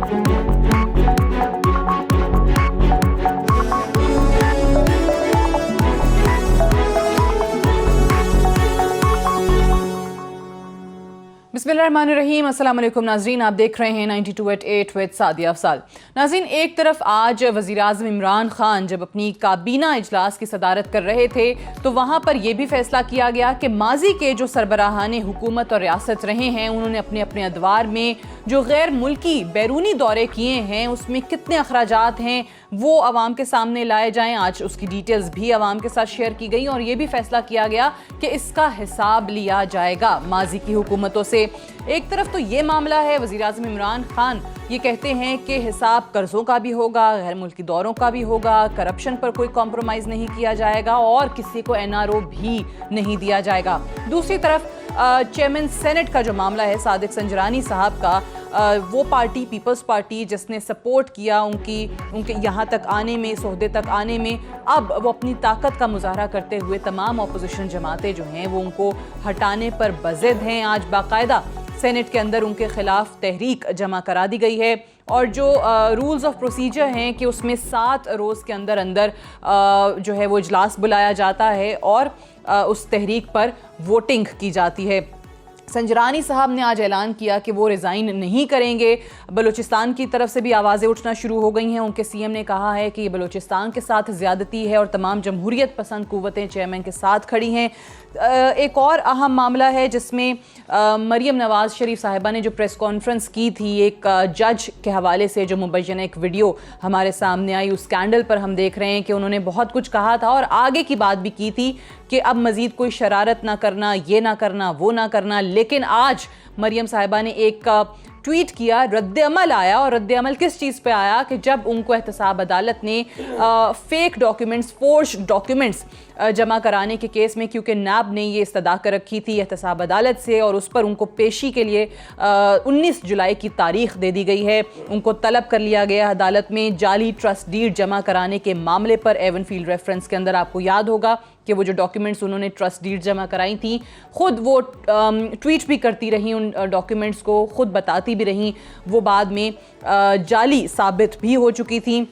बिस्मिल्लाहिर्रहमानिर्रहीम। अस्सलाम वालेकुम नाज़रीन, आप देख रहे हैं 92@8 विद सादिया अफसाल। नाज़रीन, एक तरफ आज वज़ीर आज़म इमरान खान जब अपनी काबीना इजलास की सदारत कर रहे थे तो वहाँ पर यह भी फैसला किया गया कि माजी के जो सरबराहान हुकूमत और रियासत रहे हैं उन्होंने अपने अपने अदवार में जो गैर मुल्की बैरूनी दौरे किए हैं उसमें कितने अखराजात हैं वो आवाम के सामने लाए जाएँ। आज उसकी डिटेल्स भी आवाम के साथ शेयर की गई और ये भी फैसला किया गया कि इसका हिसाब लिया जाएगा माजी की हुकूमतों से। एक तरफ तो ये मामला है, वज़ीर आज़म इमरान खान ये कहते हैं कि हिसाब कर्ज़ों का भी होगा, गैर मुल्की दौरों का भी होगा, करप्शन पर कोई कॉम्प्रोमाइज़ नहीं किया जाएगा और किसी को NRO भी नहीं दिया जाएगा। दूसरी तरफ चेयरमैन सेनेट का जो मामला है सादिक संजरानी साहब का, वो पार्टी पीपल्स पार्टी जिसने सपोर्ट किया उनके यहाँ तक आने में, सोहदे तक आने में, अब वो अपनी ताकत का मुजाहरा करते हुए तमाम अपोजिशन जमातें जो हैं वो उनको हटाने पर बज़िद हैं। आज बाकायदा सेनेट के अंदर उनके खिलाफ तहरीक जमा करा दी गई है और जो रूल्स ऑफ प्रोसीजर हैं कि उसमें 7 रोज़ के अंदर अंदर जो है वो इजलास बुलाया जाता है और उस तहरीक पर वोटिंग की जाती है। संजरानी साहब ने आज ऐलान किया कि वो रिज़ाइन नहीं करेंगे। बलूचिस्तान की तरफ से भी आवाज़ें उठना शुरू हो गई हैं। उनके CM ने कहा है कि ये बलूचिस्तान के साथ ज़्यादती है और तमाम जमहूरियत पसंद कुव्वतें चेयरमैन के साथ खड़ी हैं। एक और अहम मामला है जिसमें मरियम नवाज़ शरीफ साहिबा ने जो प्रेस कॉन्फ्रेंस की थी एक जज के हवाले से, जो मुबैयना एक वीडियो हमारे सामने आई, उस स्कैंडल पर हम देख रहे हैं कि उन्होंने बहुत कुछ कहा था और आगे की बात भी की थी कि अब मज़ीद कोई शरारत ना करना, ये ना करना, वो ना करना। लेकिन आज मरियम साहिबा ने एक ट्वीट किया, रद्द अमल आया। और रद्द अमल किस चीज़ पे आया कि जब उनको एहतसाब अदालत ने फेक डॉक्यूमेंट्स, फोर्ज डॉक्यूमेंट्स जमा कराने के केस में, क्योंकि नाब ने ये इस्तदा कर रखी थी एहतसाब अदालत से और उस पर उनको पेशी के लिए 19 जुलाई की तारीख दे दी गई है। उनको तलब कर लिया गया अदालत में जाली ट्रस्ट डीड जमा कराने के मामले पर। एवनफील्ड रेफरेंस के अंदर आपको याद होगा कि वो जो डॉक्यूमेंट्स उन्होंने ट्रस्ट डीड जमा कराई थी, ख़ुद वो ट्वीट भी करती रही उन डॉक्यूमेंट्स को, ख़ुद बताती भी रही, वो बाद में जाली साबित भी हो चुकी थी।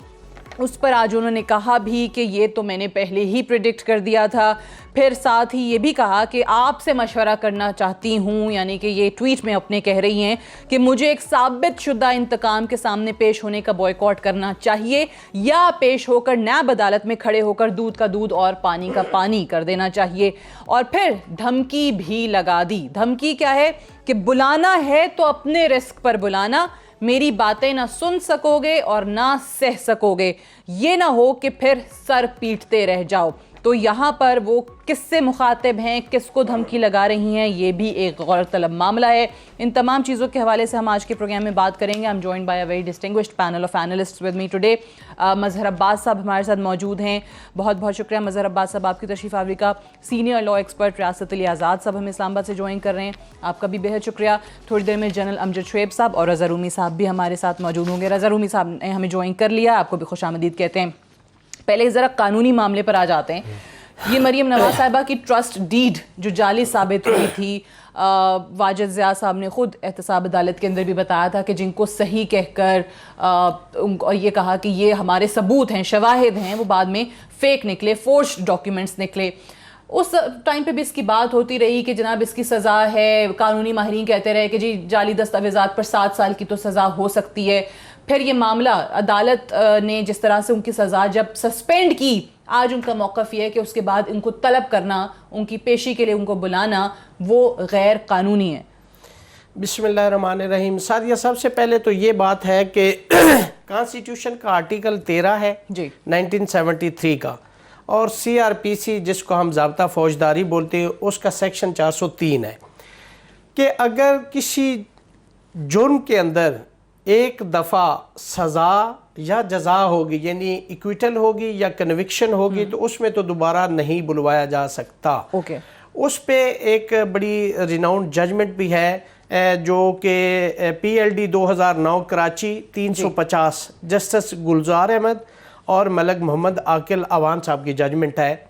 उस पर आज उन्होंने कहा भी कि ये तो मैंने पहले ही प्रिडिक्ट कर दिया था। फिर साथ ही ये भी कहा कि आपसे मशवरा करना चाहती हूँ, यानी कि ये ट्वीट में अपने कह रही हैं कि मुझे एक साबित शुदा इंतकाम के सामने पेश होने का बॉयकॉट करना चाहिए या पेश होकर नैब अदालत में खड़े होकर दूध का दूध और पानी का पानी कर देना चाहिए। और फिर धमकी भी लगा दी। धमकी क्या है कि बुलाना है तो अपने रिस्क पर बुलाना, मेरी बातें ना सुन सकोगे और ना सह सकोगे, ये ना हो कि फिर सर पीटते रह जाओ। तो यहाँ पर वो किससे मुखातिब हैं, किसको धमकी लगा रही हैं, ये भी एक गौरतलब मामला है। इन तमाम चीज़ों के हवाले से हम आज के प्रोग्राम में बात करेंगे। I am joined by a very distinguished panel of analysts with me today. Mazhar Abbas साहब हमारे साथ मौजूद हैं। बहुत बहुत शुक्रिया मज़हर अब्बास साहब आपकी तशरीफ़ आवरी का। सीनियर लॉ एक्सपर्ट रियासत अली आज़ाद साहब हमें इस्लामाबाद से ज्वाइन कर रहे हैं, आपका भी बेहद शुक्रिया। थोड़ी देर में जनरल अमजद शुएब साहब और रज़ा रूमी साहब भी हमारे साथ मौजूद होंगे। रज़ा रूमी साहब ने हमें ज्वाइन कर लिया, आपको भी खुशामदीद कहते हैं। पहले ज़रा कानूनी मामले पर आ जाते हैं। ये मरियम नवाज साहिबा की ट्रस्ट डीड जो जाली साबित हुई थी, वाजिद ज़िया साहब ने ख़ुद एहतसाब अदालत के अंदर भी बताया था कि जिनको सही कहकर उनको ये कहा कि ये हमारे सबूत हैं, शवाहिद हैं, वो बाद में फ़ेक निकले, फोर्ज डॉक्यूमेंट्स निकले। उस टाइम पे भी इसकी बात होती रही कि जनाब इसकी सज़ा है। कानूनी माहिरीन कहते रहे कि जी जाली दस्तावेज़ात पर 7 साल की तो सज़ा हो सकती है। फिर ये मामला अदालत ने जिस तरह से उनकी सज़ा जब सस्पेंड की, आज उनका मौक़िफ़ ये है कि उसके बाद इनको तलब करना, उनकी पेशी के लिए उनको बुलाना, वो गैर कानूनी है। बिस्मिल्लाहिर्रहमानिर्रहीम। सादिया, सबसे पहले तो ये बात है कि कॉन्स्टिट्यूशन का आर्टिकल 13 है जी 1973 का, और CRPC जिसको हम ज़ाब्ता फौजदारी बोलते हैं उसका सेक्शन 403 है कि अगर किसी जुर्म के अंदर एक दफ़ा सज़ा या जज़ा होगी, यानी इक्विटल होगी या कन्विक्शन होगी, तो उसमें तो दोबारा नहीं बुलवाया जा सकता। ओके। उस पे एक बड़ी रिनाउंड जजमेंट भी है जो कि PLD 2009 कराची 350 जस्टिस गुलजार अहमद और मलक मोहम्मद आकिल अवान साहब की जजमेंट है,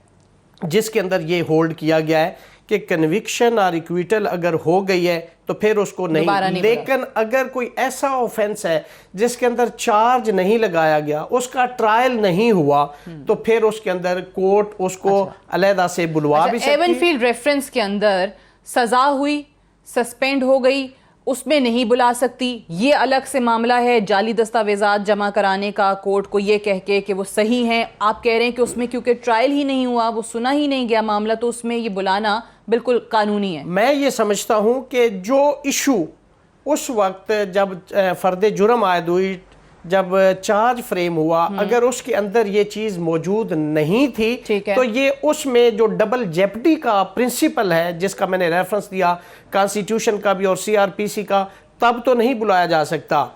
जिसके अंदर ये होल्ड किया गया है कि कन्विक्शन और इक्विटल अगर हो गई है तो फिर उसको नहीं, लेकिन अगर कोई ऐसा ऑफेंस है जिसके अंदर चार्ज नहीं लगाया गया, उसका ट्रायल नहीं हुआ, तो फिर उसके अंदर कोर्ट उसको अलहदा से बुलवा भी सकती है। एवनफील्ड रेफरेंस के अंदर सजा हुई, सस्पेंड हो गई, उसमें नहीं बुला सकती, ये अलग से मामला है। जाली दस्तावेजात जमा कराने का कोर्ट को ये कह के कि वो सही हैं, आप कह रहे हैं कि उसमें क्योंकि ट्रायल ही नहीं हुआ, वो सुना ही नहीं गया मामला, तो उसमें ये बुलाना बिल्कुल कानूनी है। मैं ये समझता हूँ कि जो इशू उस वक्त जब फर्द जुर्म आयद हुई, जब चार्ज फ्रेम हुआ, अगर उसके अंदर ये चीज मौजूद नहीं थी तो ये उसमें जो डबल जेप्टी का प्रिंसिपल है जिसका मैंने रेफरेंस दिया कॉन्स्टिट्यूशन का भी और सीआरपीसी का, तब तो नहीं बुलाया जा सकता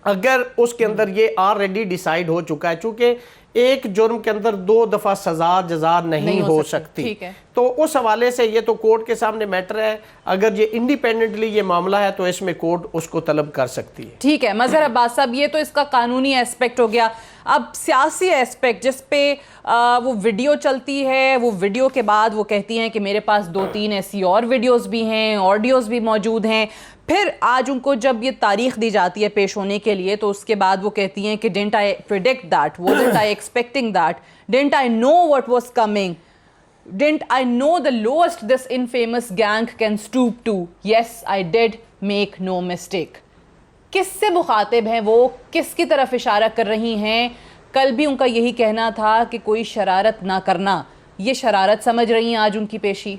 अगर उसके अंदर ये ऑलरेडी डिसाइड हो चुका है। चूंकि एक जुर्म के अंदर 2 दफा सजा जजा नहीं हो सकती, तो उस हवाले से ये तो कोर्ट के सामने मैटर है। अगर ये इंडिपेंडेंटली ये मामला है तो इसमें कोर्ट उसको तलब कर सकती है। ठीक है मजहर अब्बास साहब, ये तो इसका कानूनी एस्पेक्ट हो गया। अब सियासी एस्पेक्ट जिस पे वो वीडियो चलती है, वो वीडियो के बाद वो कहती हैं कि मेरे पास 2-3 ऐसी और वीडियोस भी हैं, ऑडियोज भी मौजूद हैं। फिर आज उनको जब ये तारीख दी जाती है पेश होने के लिए, तो उसके बाद वो कहती हैं कि didn't I predict that, wasn't I expecting that, didn't I know what was coming, didn't I know the lowest this infamous gang can stoop to, yes I did make no mistake. किससे मुखातिब हैं वो, किसकी तरफ इशारा कर रही हैं? कल भी उनका यही कहना था कि कोई शरारत ना करना, ये शरारत समझ रही हैं आज उनकी पेशी?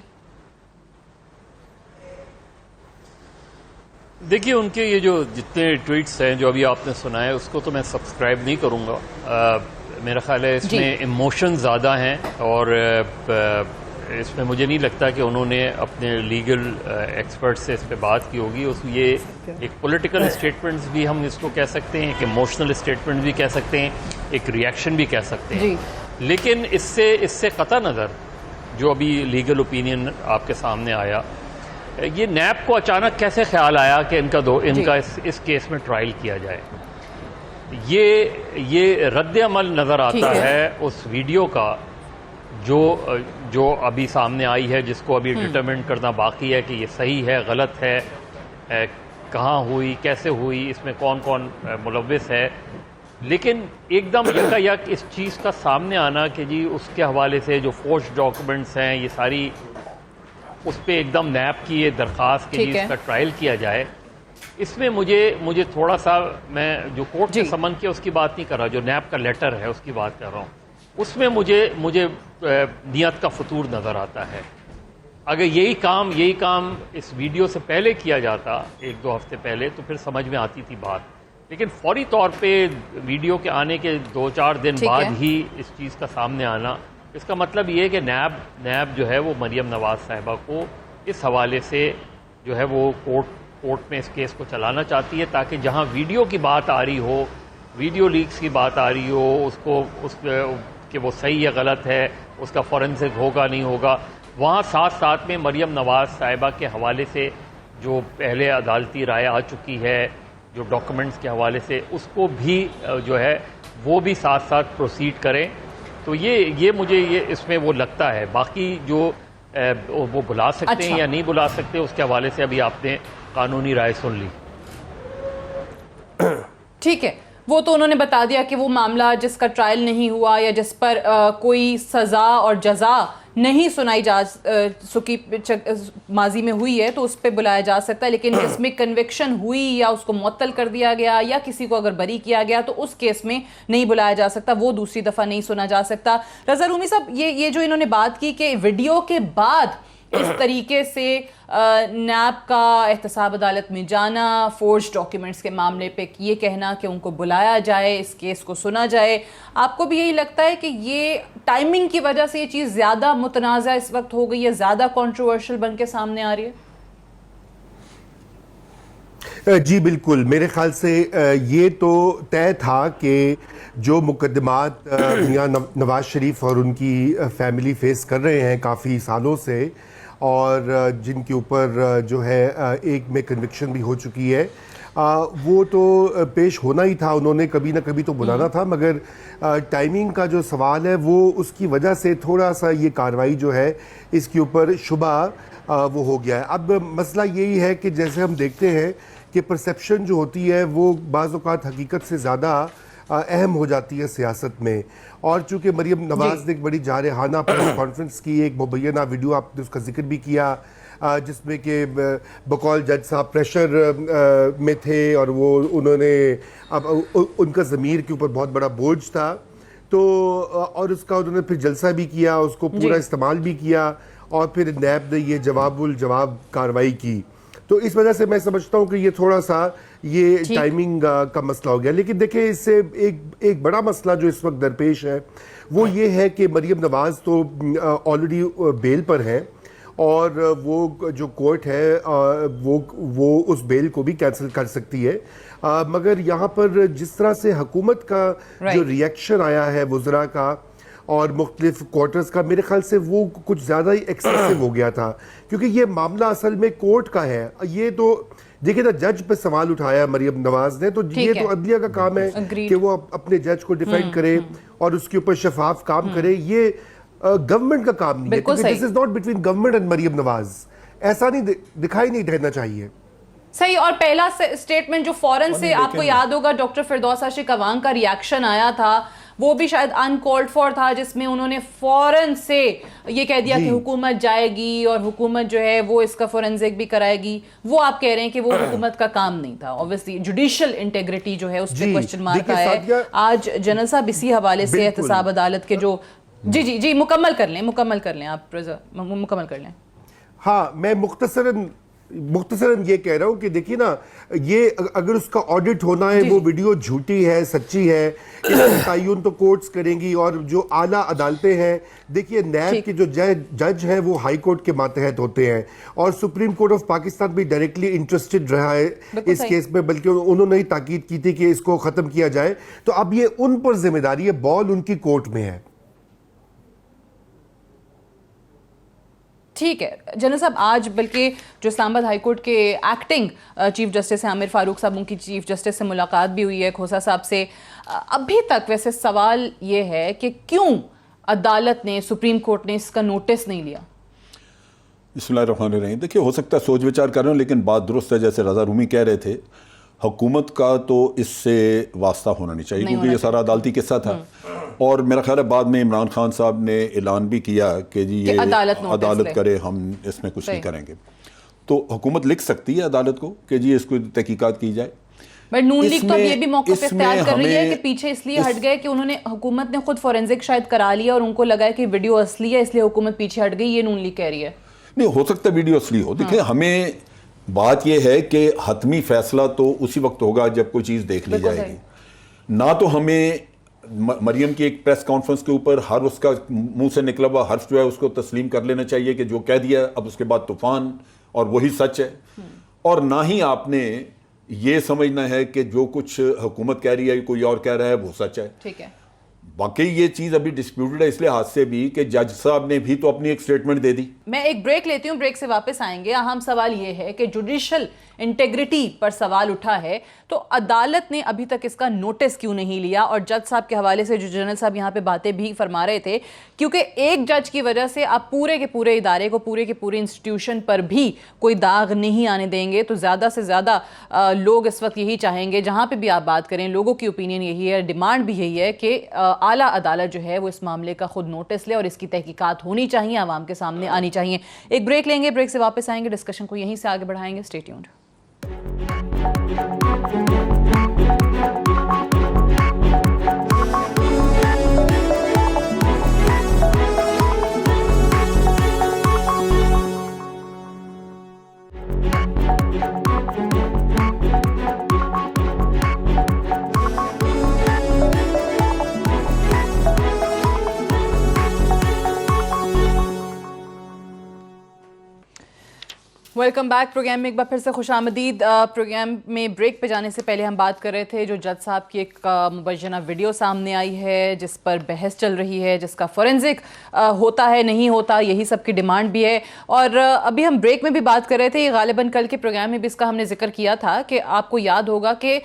देखिए, उनके ये जो जितने ट्वीट्स हैं जो अभी आपने सुनाए उसको तो मैं सब्सक्राइब नहीं करूँगा। मेरा ख्याल है इसमें इमोशन ज़्यादा हैं और इसमें मुझे नहीं लगता कि उन्होंने अपने लीगल एक्सपर्ट से इस पर बात की होगी। ये एक पॉलिटिकल स्टेटमेंट्स भी हम इसको कह सकते हैं, एक इमोशनल स्टेटमेंट भी कह सकते हैं, एक रिएक्शन भी कह सकते हैं। लेकिन इससे कतई नज़र जो अभी लीगल ओपिनियन आपके सामने आया, ये नैब को अचानक कैसे ख्याल आया कि इनका इस केस में ट्रायल किया जाए, ये रद्द अमल नज़र आता है उस वीडियो का जो अभी सामने आई है, जिसको अभी डिटरमिन करना बाकी है कि ये सही है गलत है, कहाँ हुई, कैसे हुई, इसमें कौन कौन मुलव्विस है। लेकिन एकदम यकायक इस चीज़ का सामने आना कि जी उसके हवाले से जो फोर्ज डॉक्यूमेंट्स हैं, ये सारी उस पर एकदम नैब की ये दरख्वास्त कि जी इसका ट्रायल किया जाए, इसमें मुझे थोड़ा सा, मैं जो कोर्ट ने समन किया उसकी बात नहीं कर रहा, जो नैब का लेटर है उसकी बात कर रहा हूँ, उसमें मुझे नियत का फतूर नज़र आता है। अगर यही काम इस वीडियो से पहले किया जाता, 1-2 हफ्ते पहले, तो फिर समझ में आती थी बात। लेकिन फौरी तौर पे वीडियो के आने के 2-4 दिन बाद ही इस चीज़ का सामने आना, इसका मतलब ये है कि नैब जो है वो मरियम नवाज साहिबा को इस हवाले से जो है वो कोर्ट में इस केस को चलाना चाहती है, ताकि जहां वीडियो की बात आ रही हो, वीडियो लीक्स की बात आ रही हो, कि वो सही या गलत है, उसका फॉरेंसिक होगा नहीं होगा, वहाँ साथ में मरियम नवाज साहिबा के हवाले से जो पहले अदालती राय आ चुकी है, जो डॉक्यूमेंट्स के हवाले से, उसको भी जो है वो भी साथ प्रोसीड करें। तो ये मुझे इसमें वो लगता है। बाकी जो वो बुला सकते हैं या नहीं बुला सकते, उसके हवाले से अभी आपने कानूनी राय सुन ली। ठीक है, वो तो उन्होंने बता दिया कि वो मामला जिसका ट्रायल नहीं हुआ या जिस पर कोई सज़ा और जज़ा नहीं सुनाई जा सकी माजी में हुई है, तो उस पर बुलाया जा सकता है। लेकिन जिसमें कन्विक्शन हुई या उसको मुअत्तल कर दिया गया या किसी को अगर बरी किया गया, तो उस केस में नहीं बुलाया जा सकता, वो दूसरी दफ़ा नहीं सुना जा सकता। रज़ा रूमी साहब, ये जो इन्होंने बात की कि वीडियो के बाद इस तरीके से नैब का एहतसाब अदालत में जाना, फोर्ज डॉक्यूमेंट्स के मामले पे ये कहना कि उनको बुलाया जाए, इस केस को सुना जाए, आपको भी यही लगता है कि ये टाइमिंग की वजह से ये चीज़ ज़्यादा मुतनाज़ा इस वक्त हो गई है, ज़्यादा कंट्रोवर्शियल बन के सामने आ रही है? जी बिल्कुल, मेरे ख्याल से ये तो तय था कि जो मुकदमात मियां नवाज शरीफ और उनकी फैमिली फेस कर रहे हैं काफ़ी सालों से, और जिनके ऊपर जो है एक में कन्विक्शन भी हो चुकी है, वो तो पेश होना ही था, उन्होंने कभी ना कभी तो बुलाना था, मगर टाइमिंग का जो सवाल है वो उसकी वजह से थोड़ा सा ये कार्रवाई जो है इसके ऊपर शुबा वो हो गया है। अब मसला यही है कि जैसे हम देखते हैं कि परसेप्शन जो होती है वो बाज़ औक़ात हकीकत से ज़्यादा अहम हो जाती है सियासत में। और चूँकि मरीम नवाज़ ने एक बड़ी जारहाना प्रेस कॉन्फ्रेंस की, एक मुबैना वीडियो आपने उसका जिक्र भी किया जिसमें कि बकौल जज साहब प्रेशर में थे और वो उन्होंने अब उनका ज़मीर के ऊपर बहुत बड़ा बोझ था, तो और उसका उन्होंने फिर जलसा भी किया, उसको पूरा इस्तेमाल भी किया और फिर नैब ने ये जवाब कार्रवाई की। तो इस वजह से मैं समझता हूँ कि ये थोड़ा सा ये टाइमिंग का मसला हो गया। लेकिन देखिए इससे एक बड़ा मसला जो इस वक्त दरपेश है वो ये है कि मरीम नवाज़ तो ऑलरेडी बेल पर है और वो जो कोर्ट है वो उस बेल को भी कैंसिल कर सकती है, मगर यहाँ पर जिस तरह से हुकूमत का जो रिएक्शन आया है वज़रा का और मुख्तलिफ क्वार्टर्स का, मेरे ख्याल से वो कुछ ज़्यादा ही एक्सेसिव हो गया था, क्योंकि ये मामला असल में कोर्ट का है। ये तो देखिए ना, जज पे सवाल उठाया मरीम नवाज ने, तो ये तो अदलिया का काम है कि वो अपने जज को डिफेंड करे और उसके ऊपर शफाफ काम करे। ये गवर्नमेंट का काम नहीं है, क्योंकि this is not between government and Maryam Nawaz. ऐसा नहीं दिखाई नहीं देना चाहिए। सही। और पहला स्टेटमेंट जो फौरन से आपको याद होगा डॉक्टर फिरदौस आशिक अवांग का रिएक्शन आया था, वो भी शायद अनकॉल्ड फॉर था, जिसमें उन्होंने फौरन से ये कह दिया कि हुकूमत जाएगी और हुकूमत जो है वो इसका फोरेंसिक भी कराएगी। वो आप कह रहे हैं कि वो हुकूमत का काम नहीं था। ऑब्वियसली जुडिशियल इंटेग्रिटी जो है उस पर क्वेश्चन मार्क आया है। आज जनरल साहब इसी हवाले से एहतसाब अदालत के जो जी मुकम्मल कर लें आप मुकम्मल कर लें। हाँ, मैं मुख्तसरन ये कह रहा हूँ कि देखिए ना, ये अगर उसका ऑडिट होना है वो वीडियो झूठी है सच्ची है, इसका तयन तो कोर्ट्स करेंगी और जो आला अदालतें हैं, देखिए नैब के जो जज हैं वो हाई कोर्ट के मातहत होते हैं और सुप्रीम कोर्ट ऑफ पाकिस्तान भी डायरेक्टली इंटरेस्टेड रहा है इस केस में, बल्कि उन्होंने ही ताकीद की थी कि इसको ख़त्म किया जाए। तो अब ये उन पर जिम्मेदारी है, बॉल उनकी कोर्ट में है। ठीक है जनरल साहब, आज बल्कि जो इस्लामाबाद हाई कोर्ट के एक्टिंग चीफ जस्टिस हैं आमिर फारूक साहब, उनकी चीफ जस्टिस से मुलाकात भी हुई है, खोसा साहब से। अभी तक वैसे सवाल ये है कि क्यों अदालत ने, सुप्रीम कोर्ट ने इसका नोटिस नहीं लिया? बिस्मिल्लाहिर्रहमानिर्रहीम। देखिए, हो सकता है सोच विचार कर रहे हो, लेकिन बात दुरुस्त है। जैसे रजा रूमी कह रहे थे, हुकूमत का तो इससे वास्ता होना नहीं चाहिए, क्योंकि ये सारा अदालती किस्सा था। और मेरा ख्याल है बाद में इमरान खान साहब ने ऐलान भी किया कि जी ये अदालत करे, हम इसमें कुछ नहीं करेंगे। तो हुकूमत लिख सकती है अदालत को कि जी इसको तहकीकात की जाए। बट नून लीग तो ये भी मौके पे इख्तियार कर रही है कि पीछे इसलिए हट गए कि उन्होंने, हुकूमत ने खुद फोरेंसिक शायद करा लिया और उनको लगा है कि वीडियो असली है, इसलिए हुकूमत पीछे हट गई। ये नून लीग कह रही है। नहीं हो सकता वीडियो असली हो। देखिए, हमें बात यह है कि हतमी फैसला तो उसी वक्त होगा जब कोई चीज़ देख ली जाएगी। ना तो हमें मरियम की एक प्रेस कॉन्फ्रेंस के ऊपर हर उसका मुंह से निकला हुआ हर्फ जो है उसको तस्लीम कर लेना चाहिए कि जो कह दिया अब उसके बाद तूफान और वही सच है, और ना ही आपने ये समझना है कि जो कुछ हुकूमत कह रही है कोई और कह रहा है वो सच है। ठीक है। बाकी ये चीज़ अभी डिस्प्यूटेड है, इसलिए हाथ से भी कि जज साहब ने भी तो अपनी एक स्टेटमेंट दे दी। मैं एक ब्रेक लेती हूँ, ब्रेक से वापस आएंगे। अहम सवाल ये है कि जुडिशियल इंटेग्रिटी पर सवाल उठा है, तो अदालत ने अभी तक इसका नोटिस क्यों नहीं लिया? और जज साहब के हवाले से जो जनरल साहब यहाँ पे बातें भी फरमा रहे थे, क्योंकि एक जज की वजह से आप पूरे के पूरे इदारे को, पूरे के पूरे इंस्टीट्यूशन पर भी कोई दाग नहीं आने देंगे। तो ज़्यादा से ज़्यादा लोग इस वक्त यही चाहेंगे, जहाँ पर भी आप बात करें लोगों की ओपिनियन यही है, डिमांड भी यही है कि आला अदालत जो है वो इस मामले का खुद नोटिस ले और इसकी तहकीकात होनी चाहिए, आवाम के सामने आनी चाहिए। एक ब्रेक लेंगे, ब्रेक से वापस आएंगे, डिस्कशन को यहीं से आगे बढ़ाएंगे। Stay tuned. Welcome back. Programme में एक बार फिर से खुशामदीद। प्रोग्राम में ब्रेक पे जाने से पहले हम बात कर रहे थे जो जज साहब की एक मुबैना वीडियो सामने आई है जिस पर बहस चल रही है, जिसका फोरेंसिक होता है नहीं होता, यही सब की डिमांड भी है। और अभी हम ब्रेक में भी बात कर रहे थे, गालिबन कल के प्रोग्राम में भी इसका हमने जिक्र किया था कि आपको याद होगा कि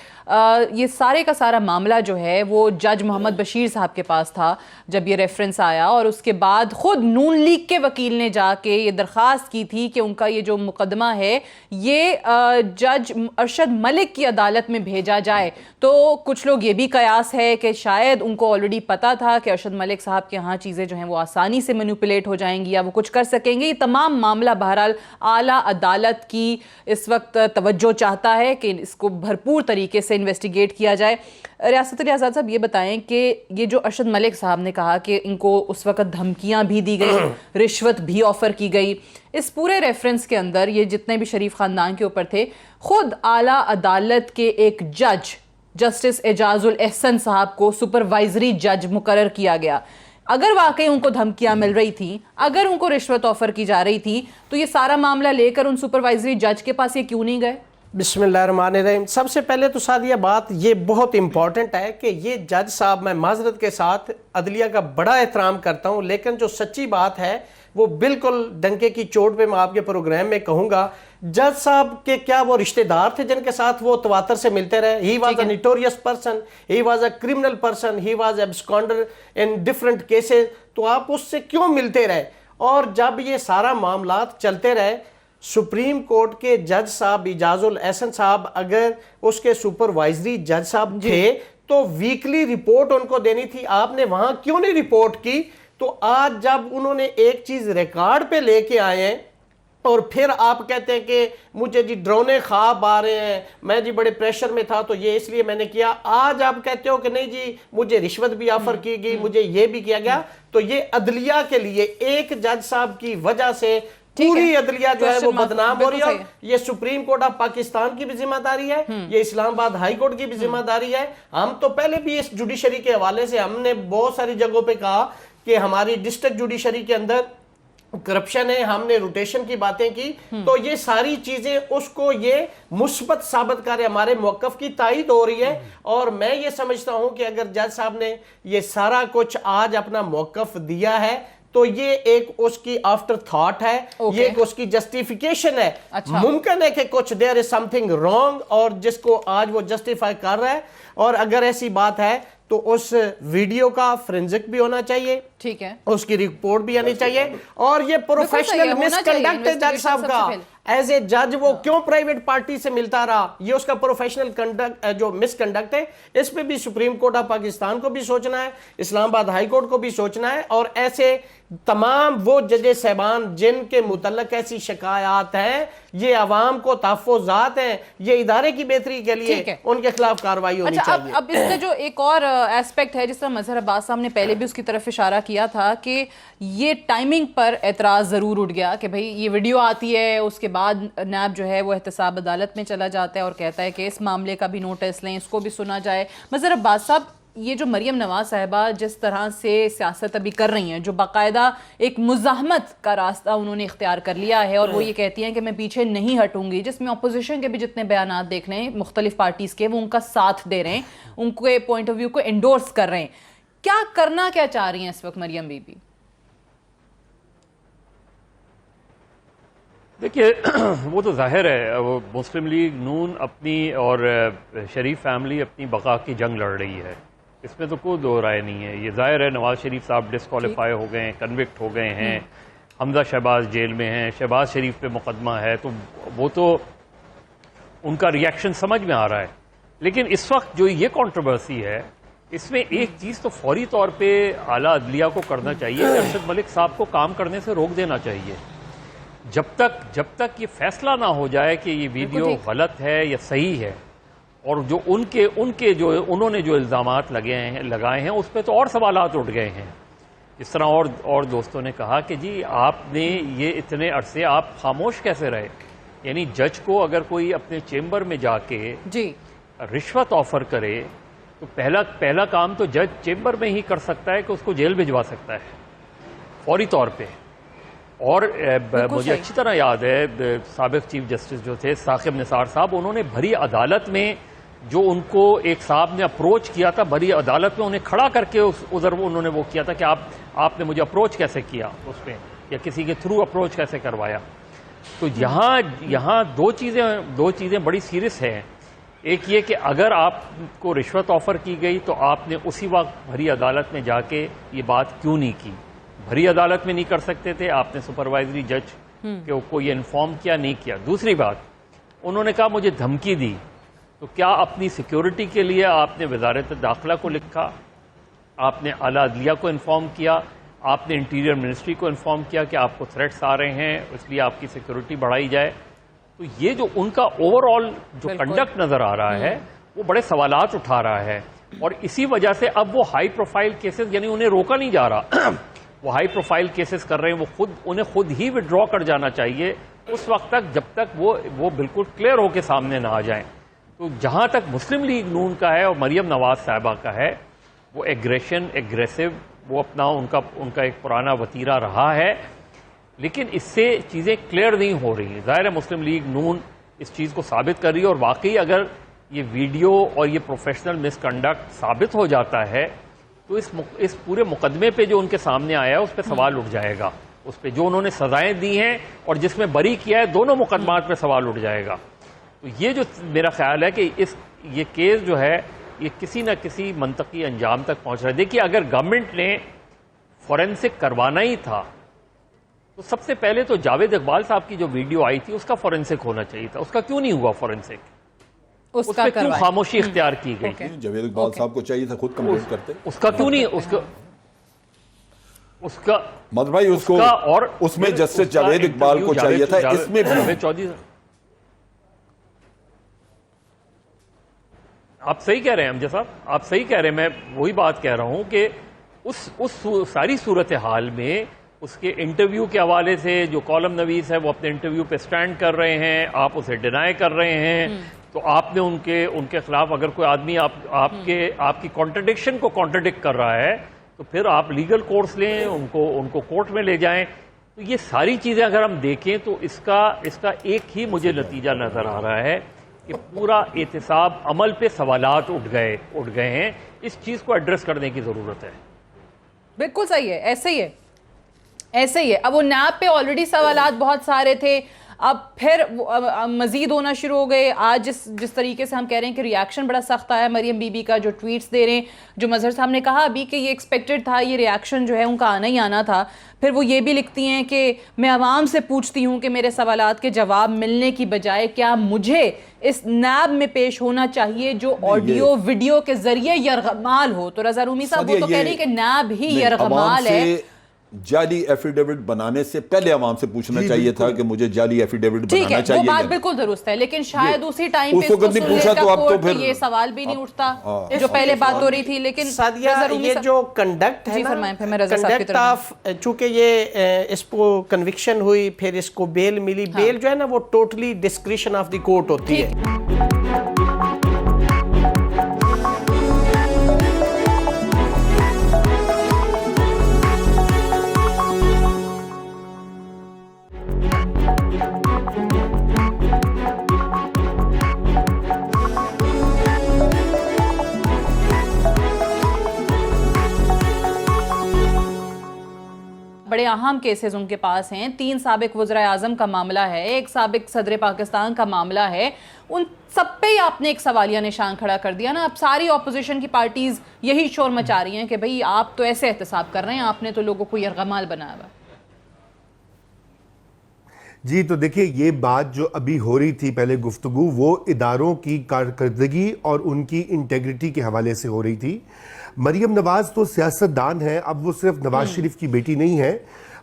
ये सारे का सारा मामला जो है वो जज मोहम्मद बशीर साहब के पास था जब ये रेफरेंस आया, और उसके बाद खुद नून लीग के वकील ने जाके ये दरख्वास्त की थी कि उनका ये जो मुकदमा है ये जज अरशद मलिक की अदालत में भेजा जाए। तो कुछ लोग ये भी कयास है कि शायद उनको ऑलरेडी पता था कि अरशद मलिक साहब के यहाँ चीज़ें जो हैं वो आसानी से मैनिपुलेट हो जाएंगी या वो कुछ कर सकेंगे। ये तमाम मामला बहरहाल आला अदालत की इस वक्त तवज्जो चाहता है कि इसको भरपूर तरीके से इन्वेस्टिगेट किया जाए। रियासत अली आज़ाद साहब ये बताएं कि ये जो अरशद मलिक साहब ने कहा कि इनको उस वक्त धमकियां भी दी गई, रिश्वत भी ऑफर की गई, इस पूरे रेफरेंस के अंदर ये जितने भी शरीफ खानदान के ऊपर थे, खुद आला अदालत के एक जज जस्टिस एजाजुल एहसन साहब को सुपरवाइजरी जज मुकर्रर किया गया। अगर वाकई उनको धमकियां मिल रही थी, अगर उनको रिश्वत ऑफर की जा रही थी, तो ये सारा मामला लेकर उन सुपरवाइजरी जज के पास ये क्यों नहीं गए? बिस्मिल्लाहिर्रहमानिर्रहीम। सबसे पहले तो सादिया बात ये बहुत इंपॉर्टेंट है कि ये जज साहब, मैं माजरत के साथ अदलिया का बड़ा एहतराम करता हूँ, लेकिन जो सच्ची बात है वो बिल्कुल डंके की चोट पे मैं आपके प्रोग्राम में कहूँगा, जज साहब के क्या वो रिश्तेदार थे जिनके साथ वो तवातर से मिलते रहे? He was a notorious person, he was a criminal person, he was absconder in different cases. तो आप उससे क्यों मिलते रहे? और जब ये सारा मामला चलते रहे, सुप्रीम कोर्ट के जज साहब इजाजुल एहसन साहब अगर उसके सुपरवाइजरी जज साहब थे तो वीकली रिपोर्ट उनको देनी थी। आपने वहां क्यों नहीं रिपोर्ट की? तो आज जब उन्होंने एक चीज रिकॉर्ड पे लेके आए हैं और फिर आप कहते हैं कि मुझे जी डरावने ख्वाब आ रहे हैं, मैं जी बड़े प्रेशर में था तो ये इसलिए मैंने किया। आज आप कहते हो कि नहीं जी मुझे रिश्वत भी ऑफर की गई, मुझे ये भी किया गया। तो ये अदलिया के लिए एक जज साहब की वजह से पूरी अदलिया जो है वो बदनाम हो रही है। ये सुप्रीम कोर्ट ऑफ पाकिस्तान की भी जिम्मेदारी है, ये इस्लामाबाद हाई कोर्ट की भी जिम्मेदारी है। हम तो पहले भी इस जुडिशरी के हवाले से हमने बहुत सारी जगहों पे कहा कि हमारी डिस्ट्रिक्ट जुडिशरी के अंदर करप्शन है, हमने रोटेशन की बातें की। तो ये सारी चीजें उसको ये मुस्बत साबित कर, हमारे मौकफ की तायद हो रही है। और मैं ये समझता हूं कि अगर जज साहब ने ये सारा कुछ आज अपना मौकफ दिया है तो ये एक उसकी आफ्टर थॉट है, ये एक उसकी जस्टिफिकेशन है। अच्छा। मुमकिन है कि कुछ देयर इज समथिंग रॉन्ग और जिसको आज वो जस्टिफाई कर रहा है। और अगर ऐसी बात है तो उस वीडियो का फोरेंसिक भी होना चाहिए, ठीक है, उसकी रिपोर्ट भी आनी चाहिए। और ये प्रोफेशनल मिसकंडक्ट है जज साहब का। एज ए जज वो क्यों प्राइवेट पार्टी से मिलता रहा, ये उसका प्रोफेशनल कंडक्ट जो मिसकंडक्ट है। इस पे भी सुप्रीम कोर्ट ऑफ पाकिस्तान को भी सोचना है, इस्लामाबाद हाई कोर्ट को भी सोचना है। और ऐसे तमाम वो जजेस साहबान जिनके मुतल्लक ऐसी शिकायत हैं, ये अवाम को तहफ़्फ़ुज़ात हैं, ये इदारे की बेहतरी के लिए उनके खिलाफ कार्रवाई होनी चाहिए। अब इसका जो एक और एस्पेक्ट है, जिस तरह मजहर अब्बास साहब ने पहले भी उसकी तरफ इशारा किया था कि ये टाइमिंग पर एतराज़ ज़रूर उठ गया कि भाई ये वीडियो आती है, उसके बाद नैब जो है वो एहतसाब अदालत में चला जाता है और कहता है कि इस मामले का भी नोटिस लें, इसको भी सुना जाए। मजहर अब्बास साहब, ये जो मरियम नवाज साहिबा जिस तरह से सियासत अभी कर रही हैं, जो बाकायदा एक मुज़ाहमत का रास्ता उन्होंने इख्तियार कर लिया है और वो ये कहती हैं कि मैं पीछे नहीं हटूंगी, जिसमें अपोजिशन के भी जितने बयान देख रहे हैं मुख्तलिफ पार्टीज़ के, वो उनका साथ दे रहे हैं, उनके पॉइंट ऑफ व्यू को एंडोर्स कर रहे हैं। क्या करना क्या चाह रही हैं इस वक्त मरियम बीबी? देखिए वो तो जाहिर है वो मुस्लिम लीग नून अपनी और शरीफ फैमिली अपनी बका की जंग लड़ रही है, इसमें तो कोई दो राय नहीं है। ये जाहिर है नवाज शरीफ साहब डिस्क्वालीफाई हो गए हैं, कन्विक्ट हो गए हैं, हमजा शहबाज जेल में हैं, शहबाज शरीफ पे मुकदमा है, तो वो तो उनका रिएक्शन समझ में आ रहा है। लेकिन इस वक्त जो ये कंट्रोवर्सी है, इसमें एक चीज़ तो फौरी तौर पे आला अदलिया को करना चाहिए कि अरशद मलिक साहब को काम करने से रोक देना चाहिए। जब तक ये फैसला ना हो जाए कि ये वीडियो गलत है या सही है, और जो उनके जो उन्होंने जो इल्ज़ामात लगाए हैं उस पर तो और सवालात उठ गए हैं। इस तरह और दोस्तों ने कहा कि जी आपने ये इतने अरसे आप खामोश कैसे रहे? यानी जज को अगर कोई अपने चेम्बर में जाके जी रिश्वत ऑफर करे तो पहला काम तो जज चेम्बर में ही कर सकता है कि उसको जेल भिजवा सकता है फौरी तौर पे। और मुझे अच्छी तरह याद है साबिक चीफ जस्टिस जो थे साकिब निसार साहब, उन्होंने भरी अदालत में जो उनको एक साहब ने अप्रोच किया था, भरी अदालत में उन्हें खड़ा करके उधर उन्होंने वो किया था कि आपने मुझे अप्रोच कैसे किया उस पर, या किसी के थ्रू अप्रोच कैसे करवाया। तो यहाँ दो चीज़ें बड़ी सीरियस हैं। एक ये कि अगर आपको रिश्वत ऑफर की गई तो आपने उसी वक्त भरी अदालत में जाके ये बात क्यों नहीं की? भरी अदालत में नहीं कर सकते थे, आपने सुपरवाइजरी जज को ये इन्फॉर्म किया, नहीं किया। दूसरी बात, उन्होंने कहा मुझे धमकी दी, तो क्या अपनी सिक्योरिटी के लिए आपने वजारत दाखिला को लिखा, आपने आला अदलिया को इन्फॉर्म किया, आपने इंटीरियर मिनिस्ट्री को इन्फॉर्म किया कि आपको थ्रेट्स आ रहे हैं, इसलिए आपकी सिक्योरिटी बढ़ाई जाए? तो ये जो उनका ओवरऑल जो कंडक्ट नजर आ रहा है वो बड़े सवालात उठा रहा है, और इसी वजह से अब वो हाई प्रोफाइल केसेस, यानी उन्हें रोका नहीं जा रहा वो हाई प्रोफाइल केसेस कर रहे हैं, उन्हें खुद ही विड्रॉ कर जाना चाहिए उस वक्त तक जब तक वो बिल्कुल क्लियर होकर सामने ना आ जाएं। तो जहां तक मुस्लिम लीग नून का है और मरियम नवाज साहिबा का है, वो एग्रेसिव, वो अपना उनका एक पुराना वतीरा रहा है, लेकिन इससे चीज़ें क्लियर नहीं हो रही। ज़ाहिर है मुस्लिम लीग नून इस चीज़ को साबित कर रही है, और वाकई अगर ये वीडियो और ये प्रोफेशनल मिसकंडक्ट साबित हो जाता है तो इस पूरे मुकदमे पे जो उनके सामने आया है उस पर सवाल उठ जाएगा, उस पर जो उन्होंने सजाएं दी हैं और जिसमें बरी किया है, दोनों मुकदमात पर सवाल उठ जाएगा। तो ये जो मेरा ख्याल है कि ये केस जो है ये किसी न किसी मंतकी अंजाम तक पहुंच रहा है। देखिए, अगर गवर्नमेंट ने फॉरेंसिक करवाना ही था तो सबसे पहले तो जावेद इकबाल साहब की जो वीडियो आई थी उसका फॉरेंसिक होना चाहिए था। उसका क्यों नहीं हुआ फॉरेंसिक? उस पर क्यों खामोशी इख्तियार की गई? जावेद इकबाल साहब को चाहिए था खुद कंप्लेंट करते, उसका क्यों नहीं? उसका मत भाई उसको और उसमें जस्टिस जावेद इकबाल को चाहिए था, इसमें भी चौधरी। आप सही कह रहे हैं अमजद साहब, आप सही कह रहे हैं। मैं वही बात कह रहा हूं कि उस सारी सूरत हाल में उसके इंटरव्यू के हवाले से जो कॉलम नवीस है वो अपने इंटरव्यू पे स्टैंड कर रहे हैं, आप उसे डिनाई कर रहे हैं, तो आपने उनके खिलाफ अगर कोई आदमी आपकी कॉन्ट्रडिक्शन को कॉन्ट्रडिक्ट कर रहा है तो फिर आप लीगल कोर्स लें, उनको कोर्ट में ले जाएं। तो ये सारी चीजें अगर हम देखें तो इसका एक ही मुझे नतीजा नजर आ रहा है कि पूरा एहतिसाब अमल पे सवालात उठ गए हैं। इस चीज को एड्रेस करने की जरूरत है। बिल्कुल सही है, ऐसे ही है। अब वो नैब पे ऑलरेडी सवालात बहुत सारे थे, अब फिर मजीद होना शुरू हो गए। आज जिस तरीके से हम कह रहे हैं कि रिएक्शन बड़ा सख्त आया मरियम बीबी का, जो ट्वीट्स दे रहे हैं, जो मजहर साहब ने कहा अभी कि ये एक्सपेक्टेड था, ये रिएक्शन जो है उनका आना ही आना था। फिर वो ये भी लिखती हैं कि मैं आवाम से पूछती हूँ कि मेरे सवालात के जवाब मिलने की बजाय क्या मुझे इस नैब में पेश होना चाहिए जो ऑडियो वीडियो के जरिए यरगमाल हो। तो रजा रूमी साहब वो तो कह रही है कि नैब ही यरगमाल है। जाली एफिडेविट बनाने से पहले आवाम से पूछना चाहिए था कि मुझे जाली एफिडेविट बनाना चाहिए। वो बात बिल्कुल दुरुस्त है, लेकिन शायद उसी टाइम पे नहीं पूछा तो अब तो फिर ये सवाल भी नहीं उठता जो पहले बात हो रही थी। लेकिन सादिया, ये जो कंडक्ट है ना, चूंकि ये इसको कन्विक्शन हुई, फिर इसको बेल मिली, बेल जो है ना वो totally discretion of the court होती है। बड़े अहम केसेस उनके पास हैं। 3 साबिक वज़राए आज़म का मामला है, एक साबिक सदर पाकिस्तान का मामला है। उन सब पे ही आपने एक सवालिया निशान खड़ा कर दिया ना। अब सारी ऑपोजिशन की पार्टीज यही शोर मचा रही हैं कि भाई आप तो ऐसे एहतसाब कर रहे हैं, आपने तो लोगों को यरगमाल बनाया हुआ। जी, तो देखिए, ये बात जो अभी हो रही थी पहले गुफ्तगू, वो इदारों की कारकर्दगी और उनकी इंटेग्रिटी के हवाले से हो रही थी। मरियम नवाज तो सियासतदान है, अब वो सिर्फ नवाज शरीफ की बेटी नहीं है,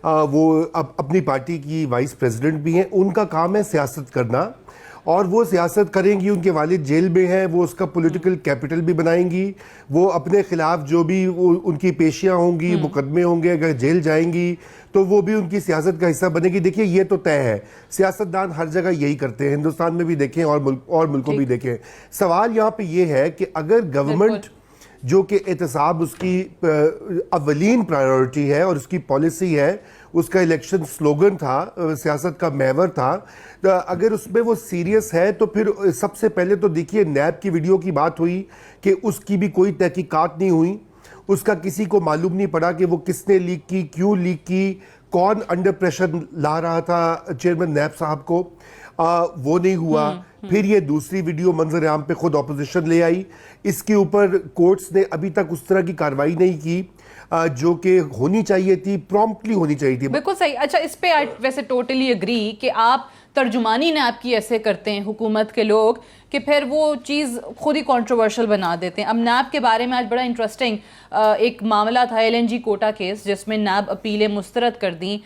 वो अब अपनी पार्टी की वाइस प्रेसिडेंट भी हैं। उनका काम है सियासत करना, और वो सियासत करेंगी। उनके वालिद जेल में हैं, वो उसका पॉलिटिकल कैपिटल भी बनाएंगी। वो अपने खिलाफ जो भी उनकी पेशियां होंगी, मुकदमे होंगे, अगर जेल जाएंगी तो वो भी उनकी सियासत का हिस्सा बनेगी। देखिए, ये तो तय है, सियासतदान हर जगह यही करते हैं, हिंदुस्तान में भी देखें और मुल्कों भी देखें। सवाल यहाँ पे ये है कि अगर गवर्नमेंट जो कि एहतसाब उसकी अवलीन प्रायोरिटी है और उसकी पॉलिसी है, उसका इलेक्शन स्लोगन था, सियासत का महवर था। तो अगर उसमें वो सीरियस है तो फिर सबसे पहले तो देखिए नैब की वीडियो की बात हुई कि उसकी भी कोई तहकीकात नहीं हुई, उसका किसी को मालूम नहीं पड़ा कि वो किसने लीक की, क्यों लीक की, कौन अंडर प्रेशर ला रहा था चेयरमैन नैब साहब को, वो नहीं हुआ। फिर ये दूसरी वीडियो मंजर आम पे खुद ऑपोजिशन ले आई, इसके ऊपर कोर्ट्स ने अभी तक उस तरह की कार्रवाई नहीं की जो कि होनी चाहिए थी, प्रॉम्प्टली होनी चाहिए थी। बिल्कुल सही। अच्छा, इस पे वैसे टोटली एग्री कि आप तर्जुमानी नैब की ऐसे करते हैं हुकूमत के लोग कि फिर वो चीज़ खुद ही कंट्रोवर्शियल बना देते हैं। अब नैब के बारे में आज बड़ा इंटरेस्टिंग एक मामला था, LNG कोटा केस, जिसमें नैब अपीलें मुस्तरद कर दी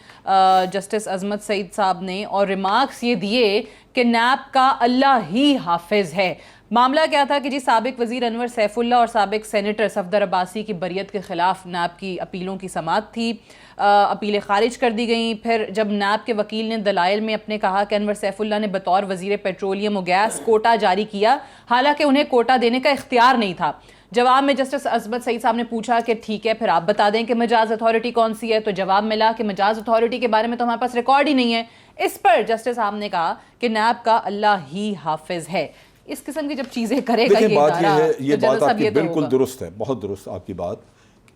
जस्टिस अजमत सईद साहब ने, और रिमार्क्स ये दिए कि नैब का अल्लाह ही हाफिज है। मामला क्या था कि जी साबिक वजीर अनवर सैफुल्ला और साबिक सेनेटर सफदर अब्बासी की बरियत के खिलाफ नैब की अपीलों की समाअत थी, अपीलें खारिज कर दी गई। फिर जब नैब के वकील ने दलाइल में अपने कहा कि अनवर सैफुल्ला ने बतौर वजीर पेट्रोलियम और गैस कोटा जारी किया, हालांकि उन्हें कोटा देने का इख्तियार नहीं था। जवाब में जस्टिस अजमत सईद साहब ने पूछा कि ठीक है, फिर आप बता दें कि मजाज अथॉरिटी कौन सी है, तो जवाब मिला कि मजाज अथॉरिटी के बारे में तो हमारे पास रिकॉर्ड ही नहीं है। इस पर जस्टिस साहब ने कहा कि नैब का अल्लाह ही हाफिज है। इस किस्म की जब चीजें करेगा देखिए, बात ये है, ये तो बात आपकी ये तो बिल्कुल दुरुस्त है, बहुत दुरुस्त आपकी बात।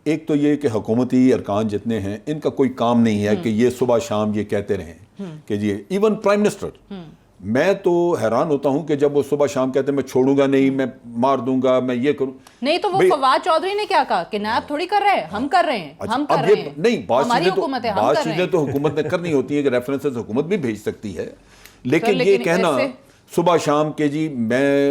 एक तो ये कि हुकूमती अरकान जितने हैं इनका कोई काम नहीं है कि ये सुबह शाम ये कहते रहें कि जी, इवन प्राइम मिनिस्टर, मैं तो हैरान होता हूं कि जब वो सुबह शाम कहते हैं मैं छोड़ूंगा नहीं, मैं मार दूंगा, मैं ये करूं नहीं, तो वो फवाद चौधरी ने क्या कहा कि नैब थोड़ी कर रहे हैं, हम कर रहे हैं, हम कर रहे हैं। नहीं, बात चीजें तो हुकूमत ने करनी होती है कि रेफरेंसेस हुकूमत भी भेज सकती है, लेकिन ये कहना सुबह शाम के जी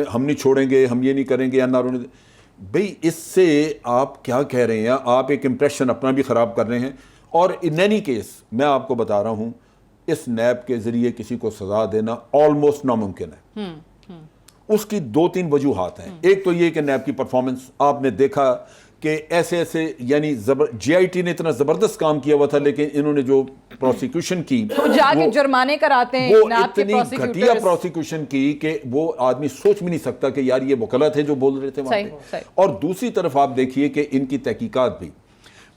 हम नहीं छोड़ेंगे, हम ये नहीं करेंगे या ना, भाई इससे आप क्या कह रहे हैं? आप एक इंप्रेशन अपना भी खराब कर रहे हैं। और इन एनी केस मैं आपको बता रहा हूं, इस नैब के जरिए किसी को सजा देना ऑलमोस्ट नामुमकिन है। उसकी 2-3 वजूहात हैं। एक तो ये कि नैब की परफॉर्मेंस आपने देखा कि ऐसे यानी JIT ने इतना जबरदस्त काम किया हुआ था, लेकिन इन्होंने जो प्रोसिक्यूशन की तो जाके जुर्माने कराते हैं, वो इतनी घटिया प्रोसिक्यूशन की कि वो आदमी सोच भी नहीं सकता कि यार ये वो गलत है जो बोल रहे थे वहां पे। और दूसरी तरफ आप देखिए कि इनकी तहकीकात भी,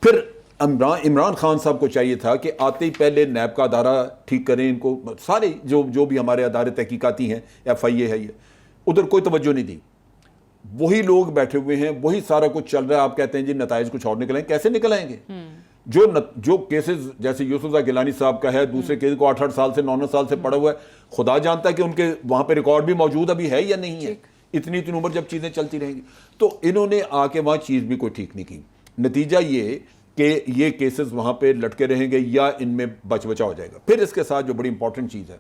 फिर इमरान खान साहब को चाहिए था कि आते ही पहले नैब का अदारा ठीक करें, इनको सारे जो भी हमारे अदारे तहकीकाती हैं, FIA है, ये उधर कोई तवज्जो नहीं दी। वही लोग बैठे हुए हैं, वही सारा कुछ चल रहा है। आप कहते हैं जी नताइज कुछ और निकलेंगे, कैसे निकलेंगे? जो केसेस जैसे यूसुफ गिलानी साहब का है, दूसरे केस को 8-8 साल से 9-9 साल से पड़ा हुआ है, खुदा जानता है कि उनके वहां पे रिकॉर्ड भी मौजूद अभी है या नहीं है। इतनी उम्र जब चीजें चलती रहेंगी, तो इन्होंने आके वहां चीज भी कोई ठीक नहीं की। नतीजा ये कि ये केसेस वहां पे लटके रहेंगे या इनमें बचा हो जाएगा। फिर इसके साथ जो बड़ी इंपॉर्टेंट चीज है,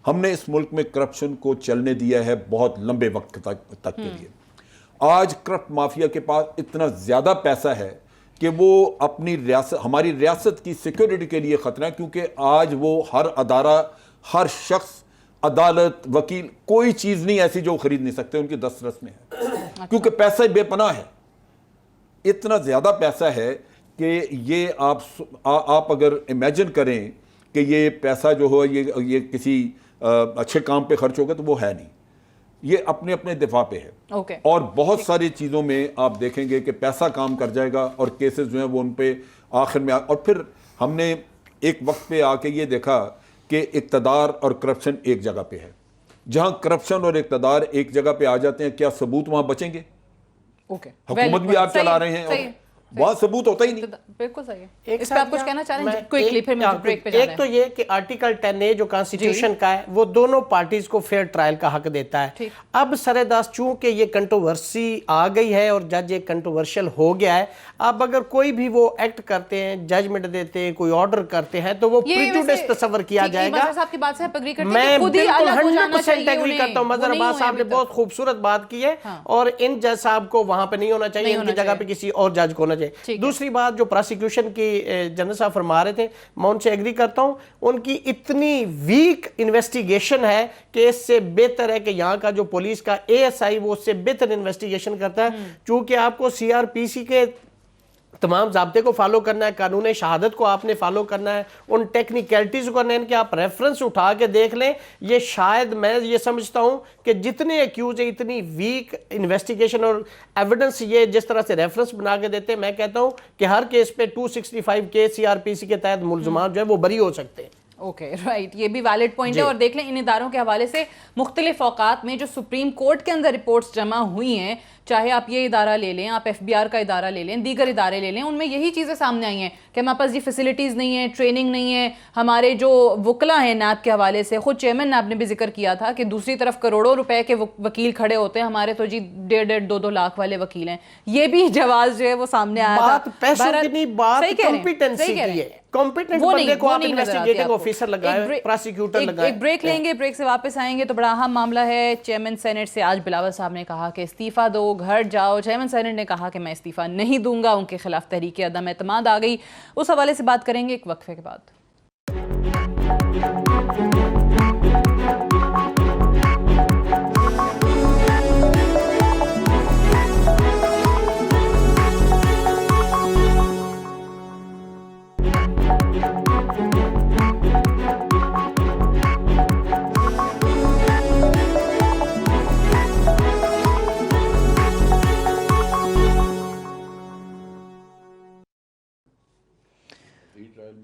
हमने इस मुल्क में करप्शन को चलने दिया है बहुत लंबे वक्त तक के लिए। आज करप्ट माफिया के पास इतना ज्यादा पैसा है कि वो अपनी रियासत, हमारी रियासत की सिक्योरिटी के लिए खतरा है, क्योंकि आज वो हर अदारा, हर शख्स, अदालत, वकील, कोई चीज नहीं ऐसी जो खरीद नहीं सकते, उनकी दस्तरस में है, क्योंकि पैसा बेपनाह है। इतना ज्यादा पैसा है कि ये आप अगर इमेजिन करें कि ये पैसा जो हो ये किसी अच्छे काम पे खर्च होगा, तो वो है नहीं, ये अपने अपने दिफा पे है। और बहुत सारी चीज़ों में आप देखेंगे कि पैसा काम कर जाएगा और केसेस जो हैं वो उन पे आखिर में और फिर हमने एक वक्त पे आके ये देखा कि इक़्तिदार और करप्शन एक जगह पे है। जहाँ करप्शन और इक़्तिदार एक जगह पे आ जाते हैं, क्या सबूत वहाँ बचेंगे? हुकूमत भी आप चला रहे हैं, वहां सबूत होता ही नहीं। बिल्कुल सही है। इस पे आप कुछ कहना चाह रहे हैं? क्विकली, फिर मुझे ब्रेक पे जाना है। एक तो ये कि आर्टिकल 10A जो कॉन्स्टिट्यूशन का है, वो दोनों पार्टीज को फेयर ट्रायल का हक देता है। अब सरेदास चूंकि ये कंट्रोवर्सी आ गई है और जज एक कंट्रोवर्शियल हो गया है, अब अगर कोई भी वो एक्ट करते हैं, जजमेंट देते हैं, कोई ऑर्डर करते हैं, तो वो प्रेजुडिस तस्वर किया जाएगा। मैं बिल्कुल 100% एग्री करता हूँ। मजहर अब्बास साहब ने बहुत खूबसूरत बात की है, और इन जज साहब को वहां पे नहीं होना चाहिए, इनकी जगह पे किसी और जज को होना चाहिए। दूसरी बात जो प्रोसिक्यूशन की जनरल साहब फरमा रहे थे, मैं उनसे एग्री करता हूं, उनकी इतनी वीक इन्वेस्टिगेशन है कि इससे बेहतर है कि यहाँ का जो पुलिस का ASI वो उससे बेहतर इन्वेस्टिगेशन करता है। चूंकि आपको CRPC के तमाम ज़ाब्ते को फॉलो करना है, कानून शहादत को आपने फॉलो करना है, उन टेक्निकलिटीज़ को करना है कि आप रेफरेंस उठा के देख लें। ये शायद मैं ये समझता हूँ कि जितने एक्यूज है इतनी वीक इन्वेस्टिगेशन और एविडेंस ये जिस तरह से रेफरेंस बना के देते हैं, मैं कहता हूँ कि हर केस पे 265 के CRPC के तहत मुल्ज़मान जो है वो बरी हो सकते हैं। ओके राइट, ये भी वैलिड पॉइंट है। और देख लें इन इदारों के हवाले से मुख्तलिफ औकात में जो सुप्रीम कोर्ट के अंदर रिपोर्ट्स जमा हुई हैं, चाहे आप ये इदारा ले लें, आप FBR का इदारा ले लें, दीगर इदारे ले लें, उनमें यही चीज़ें सामने आई हैं कि हमारे पास ये फैसिलिटीज़ नहीं है, ट्रेनिंग नहीं है। हमारे जो वकला हैं नैब के हवाले से, खुद चेयरमैन नैब ने भी जिक्र किया था कि दूसरी तरफ करोड़ों रुपए के वकील खड़े होते हैं, हमारे तो जी 1.5-2 लाख वाले वकील हैं। ये भी जवाब जो है वो सामने आया था। पैसों की नहीं, बात कॉम्पिटेंसी की है। कॉम्पिटेंट बंदे को आप इन्वेस्टिगेटिंग ऑफिसर लगाए, प्रोसिक्यूटर लगाए। एक ब्रेक लेंगे, ब्रेक से वापस आएंगे तो बड़ा अहम मामला है। चेयरमैन सेनेट से आज बिलावल साहब ने कहा कि इस्तीफा दो, घर जाओ। चेयरमैन सेनेट ने कहा कि मैं इस्तीफा नहीं दूंगा, उनके खिलाफ तहरीक अदम एतमाद आ गई। उस हवाले से बात करेंगे एक वक्फे के बाद।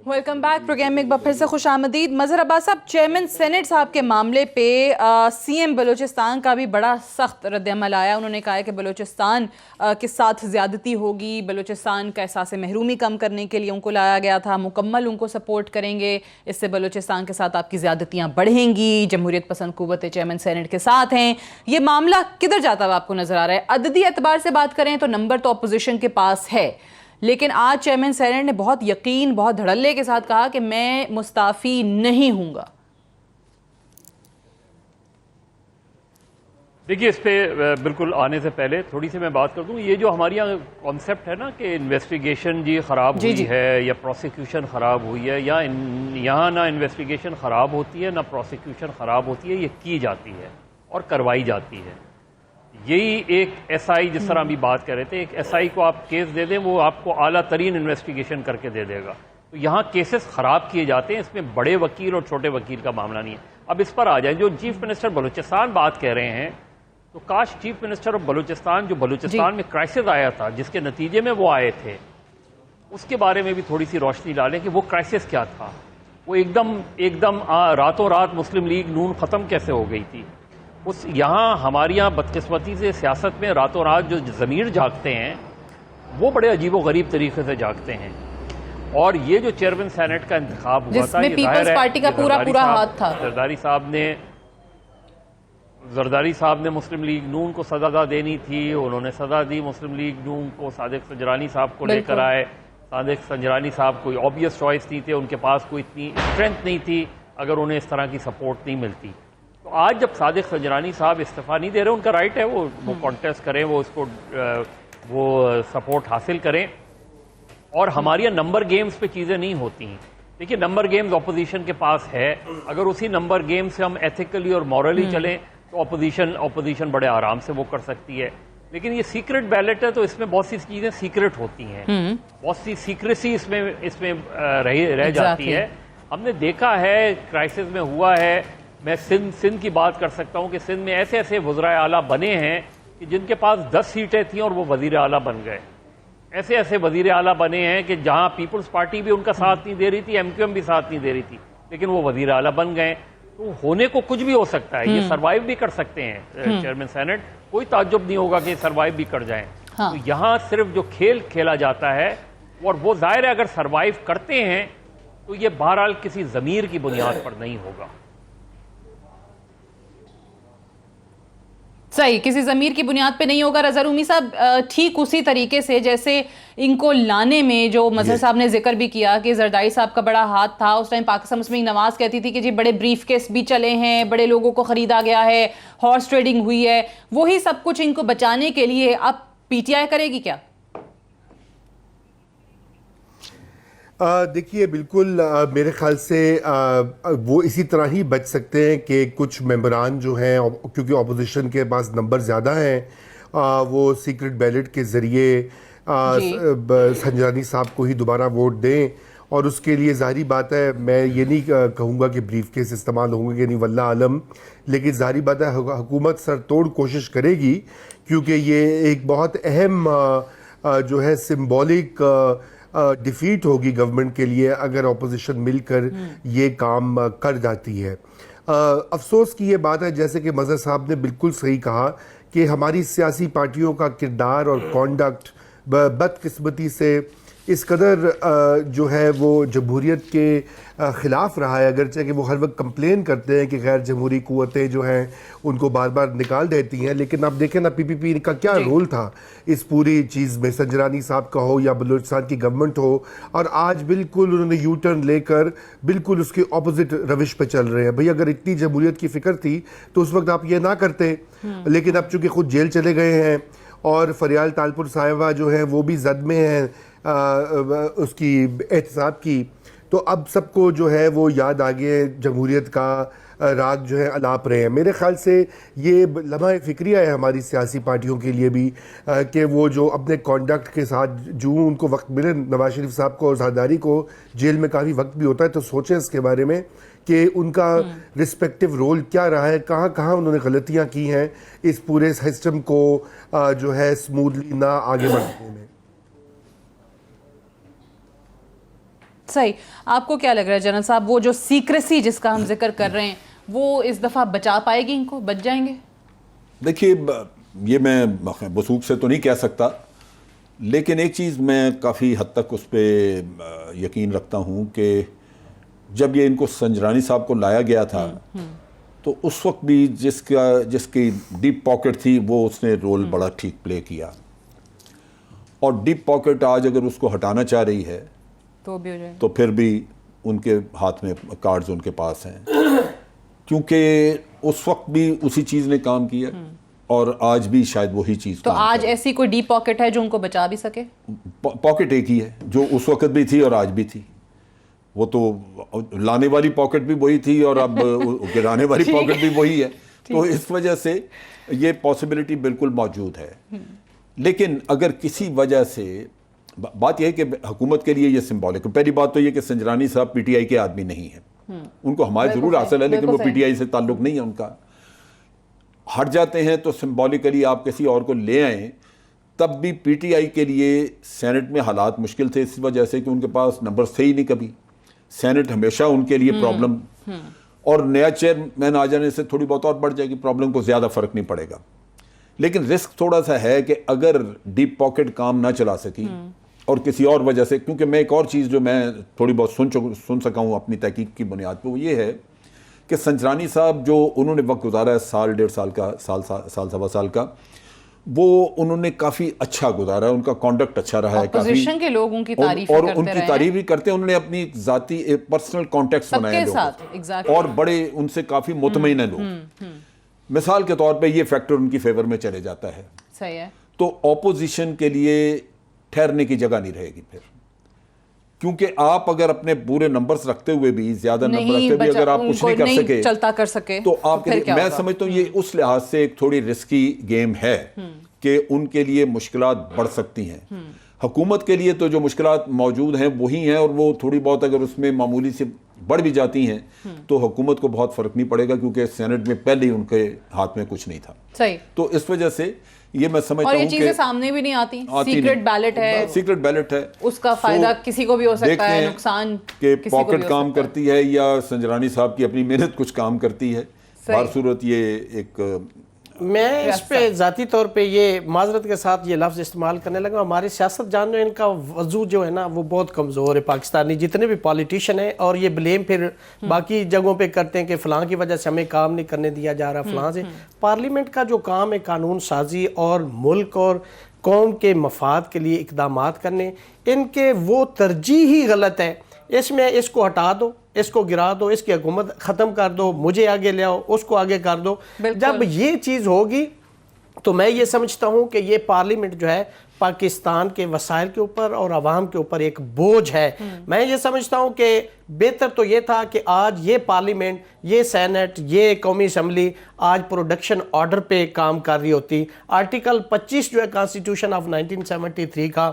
वेलकम बैक प्रोग्राम में एक बार फिर से खुश आमदीद। मज़हर अब्बास साहब, चेयरमैन सेनेट साहब के मामले पे CM बलूचिस्तान का भी बड़ा सख्त रद्दअमल आया। उन्होंने कहा है कि बलूचिस्तान के साथ ज़्यादती होगी, बलूचिस्तान का एहसास महरूमी कम करने के लिए उनको लाया गया था, मुकम्मल उनको सपोर्ट करेंगे, इससे बलूचिस्तान के साथ आपकी ज़्यादतियाँ बढ़ेंगी, जमहूरियत पसंद कुव्वतें चेयरमैन सेनेट के साथ हैं। ये मामला किधर जाता हुआ आपको नज़र आ रहा है? अददी एतबार से बात करें तो नंबर तो अपोजिशन के पास है, लेकिन आज चेयरमैन सेनेट ने बहुत यकीन, बहुत धड़ल्ले के साथ कहा कि मैं मुस्ताफ़ी नहीं हूंगा। देखिए, इस पे बिल्कुल आने से पहले थोड़ी सी मैं बात कर दूं। ये जो हमारे यहाँ कॉन्सेप्ट है ना कि इन्वेस्टिगेशन जी ख़राब हुई है या प्रोसिक्यूशन ख़राब हुई है, या यहाँ ना इन्वेस्टिगेशन ख़राब होती है ना प्रोसिक्यूशन ख़राब होती है, ये की जाती है और करवाई जाती है। यही एक SI, जिस तरह अभी बात कर रहे थे, एक SI को आप केस दे दें, वो आपको आला तरीन इन्वेस्टिगेशन करके दे देगा। तो यहाँ केसेस ख़राब किए जाते हैं, इसमें बड़े वकील और छोटे वकील का मामला नहीं है। अब इस पर आ जाए, जो चीफ मिनिस्टर बलूचिस्तान बात कह रहे हैं, तो काश चीफ मिनिस्टर ऑफ बलूचिस्तान, जो बलूचिस्तान में क्राइसिस आया था जिसके नतीजे में वो आए थे, उसके बारे में भी थोड़ी सी रोशनी डालें कि वो क्राइसिस क्या था। वो एकदम रातों रात मुस्लिम लीग नून ख़त्म कैसे हो गई थी। उस यहाँ हमारे यहाँ बदकिस्मती से सियासत में रातों रात जो ज़मीर जागते हैं वो बड़े अजीब व गरीब तरीके से जागते हैं। और ये जो चेयरमैन सेनेट का इंतखाब हुआ था, जिसमें पीपल्स पार्टी का पूरा हाथ था। जरदारी साहब ने मुस्लिम लीग नून को सजा देनी थी, उन्होंने सजा दी। मुस्लिम लीग नून को सादिक संजरानी साहब को लेकर आए। सादिक संजरानी साहब कोई ऑब्वियस चॉइस नहीं थे, उनके पास कोई इतनी स्ट्रेंथ नहीं थी अगर उन्हें इस तरह की सपोर्ट नहीं मिलती। तो आज जब सादिक संजरानी साहब इस्तीफा नहीं दे रहे, उनका राइट है, वो कॉन्टेस्ट करें, वो उसको वो सपोर्ट हासिल करें। और हमारे यहाँ नंबर गेम्स पे चीज़ें नहीं होती हैं। देखिए, नंबर गेम्स ऑपोजिशन के पास है, अगर उसी नंबर गेम से हम एथिकली और मॉरली चलें तो ऑपोजिशन बड़े आराम से वो कर सकती है। लेकिन ये सीक्रेट बैलेट है, तो इसमें बहुत सी चीज़ें सीक्रेट होती हैं, बहुत सी सीक्रेसी इसमें रह जाती है। हमने देखा है, क्राइसिस में हुआ है। मैं सिंध की बात कर सकता हूँ कि सिंध में ऐसे ऐसे वज़राए आला बने हैं कि जिनके पास 10 सीटें थीं और वो वज़ीर आला बन गए। ऐसे ऐसे वज़ीर आला बने हैं कि जहाँ पीपल्स पार्टी भी उनका साथ नहीं दे रही थी, MQM भी साथ नहीं दे रही थी, लेकिन वो वज़ीर आला बन गए। तो होने को कुछ भी हो सकता है, ये सर्वाइव भी कर सकते हैं चेयरमैन सेनेट, कोई ताज्जुब नहीं होगा कि सर्वाइव भी कर जाएं। हाँ। तो यहाँ सिर्फ जो खेल खेला जाता है, और वो जाहिर है अगर सर्वाइव करते हैं तो ये बहरहाल किसी ज़मीर की बुनियाद पर नहीं होगा। सही, किसी ज़मीर की बुनियाद पे नहीं होगा। रज़ा रूमी साहब, ठीक उसी तरीके से जैसे इनको लाने में जो मजहर साहब ने जिक्र भी किया कि जरदारी साहब का बड़ा हाथ था, उस टाइम पाकिस्तान मुस्लिम लीग नवाज कहती थी कि जी बड़े ब्रीफ केस भी चले हैं, बड़े लोगों को ख़रीदा गया है, हॉर्स ट्रेडिंग हुई है, वही सब कुछ इनको बचाने के लिए अब PTI करेगी क्या? देखिए, बिल्कुल मेरे ख्याल से वो इसी तरह ही बच सकते हैं कि कुछ मेंबरान जो हैं, क्योंकि अपोजिशन के पास नंबर ज़्यादा हैं, वो सीक्रेट बैलेट के ज़रिए संजरानी साहब को ही दोबारा वोट दें। और उसके लिए ज़ाहिरी बात है, मैं ये नहीं कहूँगा कि ब्रीफ केस इस्तेमाल होंगे कि नहीं, वल्लाह आलम, लेकिन ज़ाहिरी बात है हुकूमत सरतोड़ कोशिश करेगी, क्योंकि ये एक बहुत अहम जो है सिंबॉलिक डिफीट होगी गवर्नमेंट के लिए अगर अपोजिशन मिलकर ये काम कर जाती है। अफसोस की ये बात है, जैसे कि मज़हर साहब ने बिल्कुल सही कहा, कि हमारी सियासी पार्टियों का किरदार और कॉन्डक्ट बदकिस्मती से इस कदर जो है वो जमहूरियत के ख़िलाफ़ रहा है, अगरचे कि वो हर वक्त कंप्लेन करते हैं कि गैर जमहूरी क़ुव्वतें जो हैं उनको बार बार निकाल देती हैं। लेकिन आप देखें ना, PPP का क्या रोल था इस पूरी चीज़ में, संजरानी साहब का हो या बलूचिस्तान की गवर्नमेंट हो, और आज बिल्कुल उन्होंने यू टर्न लेकर बिल्कुल उसके ऑपोजिट रविश पे चल रहे हैं। भाई अगर इतनी जमहूरियत की फ़िक्र थी तो उस वक्त आप ये ना करते, लेकिन अब चूँकि खुद जेल चले गए हैं और फरियाल तालपुर साहिबा जो है वो भी जद में हैं उसकी एहतसाब की, तो अब सबको जो है वो याद आ गए, जमहूरियत का राग जो है अलाप रहे हैं। मेरे ख्याल से ये लम्हा फ़िक्रिया है हमारी सियासी पार्टियों के लिए भी कि वो जो अपने कॉन्डक्ट के साथ जो उनको वक्त मिले, नवाज शरीफ साहब को और ज़रदारी को जेल में काफ़ी वक्त भी होता है, तो सोचें इसके बारे में कि उनका रिस्पेक्टिव रोल क्या रहा है, कहाँ कहाँ उन्होंने गलतियाँ की हैं इस पूरे सिस्टम को जो है स्मूथली ना आगे बढ़ने में। सही। आपको क्या लग रहा है जनरल साहब, वो जो सीक्रेसी जिसका हम जिक्र कर रहे हैं वो इस दफ़ा बचा पाएगी, इनको बच जाएंगे? देखिए, ये मैं वसूख से तो नहीं कह सकता, लेकिन एक चीज़ मैं काफ़ी हद तक उस पर यकीन रखता हूँ कि जब ये इनको संजरानी साहब को लाया गया था तो उस वक्त भी जिसकी डीप पॉकेट थी वो उसने रोल बड़ा ठीक प्ले किया, और डीप पॉकेट आज अगर उसको हटाना चाह रही है तो भी हो जाए, तो फिर भी उनके हाथ में कार्ड्स उनके पास हैं, क्योंकि उस वक्त भी उसी चीज़ ने काम किया और आज भी शायद वही चीज़। तो आज ऐसी कोई डीप पॉकेट है जो उनको बचा भी सके? पॉकेट एक ही है जो उस वक्त भी थी और आज भी थी, वो तो लाने वाली पॉकेट भी वही थी और अब गिराने वाली पॉकेट भी वही है। तो इस वजह से ये पॉसिबिलिटी बिल्कुल मौजूद है। लेकिन अगर किसी वजह से, बात यह है कि हुकूमत के लिए ये सिंबॉलिक, पहली बात तो ये कि संजरानी साहब PTI के आदमी नहीं है, उनको हमारे ज़रूर हासिल है लेकिन वो PTI से ताल्लुक़ नहीं है उनका। हट जाते हैं तो सिंबॉलिकली आप किसी और को ले आएँ, तब भी PTI के लिए सेनेट में हालात मुश्किल थे इस वजह से कि उनके पास नंबर्स थे ही नहीं कभी। सेनेट हमेशा उनके लिए प्रॉब्लम, और नया चेयरमैन आ जाने से थोड़ी बहुत और बढ़ जाएगी प्रॉब्लम, को ज़्यादा फ़र्क नहीं पड़ेगा। लेकिन रिस्क थोड़ा सा है कि अगर डीप पॉकेट काम ना चला सकी और किसी और वजह से, क्योंकि मैं एक और चीज़ जो मैं थोड़ी बहुत सुन सका हूँ अपनी तहकीक की बुनियाद पर, वो ये है कि संजरानी साहब जो उन्होंने वक्त गुजारा है साल डेढ़ साल का, साल सवा साल का, वो उन्होंने काफ़ी अच्छा गुजारा है, उनका कॉन्डक्ट अच्छा रहा है, ऑपोजिशन के लोग उनकी तारीफ और उनकी तारीफ भी करते हैं। उन्होंने अपनी ज़ाती पर्सनल कॉन्टेक्ट बनाए लोगों और बड़े उनसे काफ़ी मुतमईन है लोग। मिसाल के तौर पे ये फैक्टर उनकी फेवर में चले जाता है, सही है, तो ऑपोजिशन के लिए ठहरने की जगह नहीं रहेगी फिर, क्योंकि आप अगर अपने पूरे नंबर्स रखते हुए भी, ज्यादा नंबर रखते हुए अगर आप कुछ नहीं कर सके तो आपके लिए, मैं समझता हूँ ये उस लिहाज से एक थोड़ी रिस्की गेम है कि उनके लिए मुश्किलात बढ़ सकती हैं। हुकूमत के लिए तो जो मुश्किलात मौजूद हैं वही हैं, और वो थोड़ी बहुत अगर उसमें मामूली से बढ़ भी जाती हैं तो हुकूमत को बहुत फर्क नहीं पड़ेगा, क्योंकि सेनेट में पहले ही उनके हाथ में कुछ नहीं था। सही। तो इस वजह से ये मैं समझता हूं, और ये चीजें सामने भी नहीं आती, सीक्रेट बैलेट है, सीक्रेट बैलेट है, उसका फायदा किसी को भी हो सकता है, नुकसान के पॉकेट काम करती है या संजरानी साहब की अपनी मेहनत कुछ काम करती है। हर सूरत ये एक, मैं इस पे ज़ाती तौर पे ये माजरत के साथ ये लफ्ज़ इस्तेमाल करने लगा, हमारे सियासत जान जो इनका वजूद जो है ना वो बहुत कमज़ोर है, पाकिस्तानी जितने भी पॉलिटिशियन हैं, और ये ब्लेम फिर बाकी जगहों पे करते हैं कि फ़लाँ की वजह से हमें काम नहीं करने दिया जा रहा, फ़लाँ से। पार्लियामेंट का जो काम है कानून साजी और मुल्क और कौम के मफाद के लिए इक़दामात करने, इनके वो तरजीह ही गलत है। इसमें इसको हटा दो, इसको गिरा दो, इसकी हुकूमत ख़त्म कर दो, मुझे आगे ले आओ, उसको आगे कर दो। जब ये चीज़ होगी तो मैं ये समझता हूँ कि ये पार्लियामेंट जो है पाकिस्तान के वसाइल के ऊपर और आवाम के ऊपर एक बोझ है। मैं ये समझता हूँ कि बेहतर तो ये था कि आज ये पार्लियामेंट, ये सेनेट, ये कौमी असम्बली आज प्रोडक्शन ऑर्डर पे काम कर रही होती। आर्टिकल 25 जो है कॉन्स्टिट्यूशन ऑफ 1973 का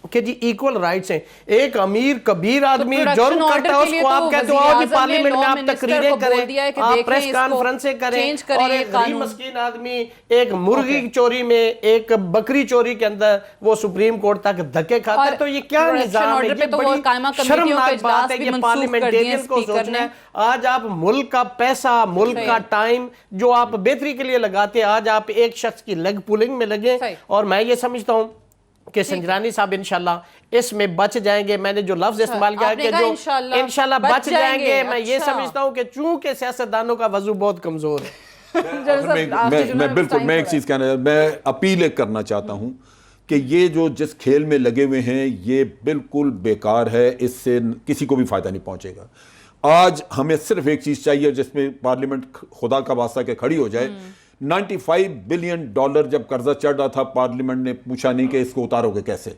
कि जी इक्वल राइट्स हैं। एक अमीर कबीर आदमी जुर्म करता है उसको आप कहते हो आओ जी पार्लियामेंट में आप तकरीरें करें, आप प्रेस कॉन्फ्रेंसें करें, और एक गरीब मस्कीन आदमी एक मुर्गी चोरी में, एक बकरी चोरी के अंदर वो सुप्रीम कोर्ट तक धक्के खाता है। तो ये क्या निजाम है? ये बड़ी शर्मनाक बात है। ये पार्लियामेंटेरियन को सोचना है। आज आप मुल्क का पैसा, मुल्क का टाइम जो आप बेहतरी के लिए लगाते हैं, आज आप एक शख्स की लेग पुलिंग में लगे। और मैं ये समझता हूँ कि संजरानी साहब इंशाल्लाह इसमें बच जाएंगे। मैंने जो लफ्ज इस्तेमाल किया कि जो इंशाल्लाह बच जाएंगे, मैं ये समझता हूं कि चूंकि सियासतदानों का वजू बहुत कमजोर है। मैं बिल्कुल मैं एक चीज कहना, मैं अपील करना चाहता हूं कि ये जो जिस खेल में लगे हुए हैं ये बिल्कुल बेकार है, इससे किसी को भी फायदा नहीं पहुंचेगा। आज हमें सिर्फ एक चीज चाहिए जिसमें पार्लियामेंट खुदा का वास्ता के खड़ी हो जाए। 95 बिलियन डॉलर जब कर्जा चढ़ रहा था, पार्लियामेंट ने पूछा नहीं कि इसको उतारोगे कैसे।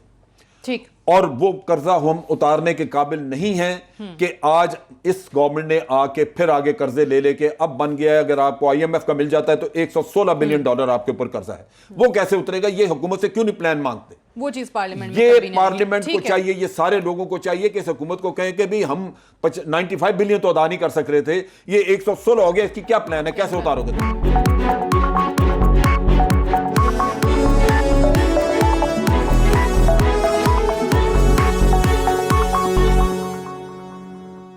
ठीक। और वो कर्जा हम उतारने के काबिल नहीं हैं कि आज इस गवर्नमेंट ने आके फिर आगे कर्जे ले लेके अब बन गया है। अगर आपको IMF का मिल जाता है तो 116 बिलियन डॉलर आपके ऊपर कर्जा है, वो कैसे उतरेगा? ये हुकूमत से क्यों नहीं प्लान मांगते? वो चीज पार्लियामेंट ये पार्लियामेंट को चाहिए, ये सारे लोगों को चाहिए कि इस हुकूमत को कहें कि भी हम 95 बिलियन तो अदा नहीं कर सक रहे थे, ये 116 हो गया, इसकी क्या प्लान है, कैसे उतारोगे?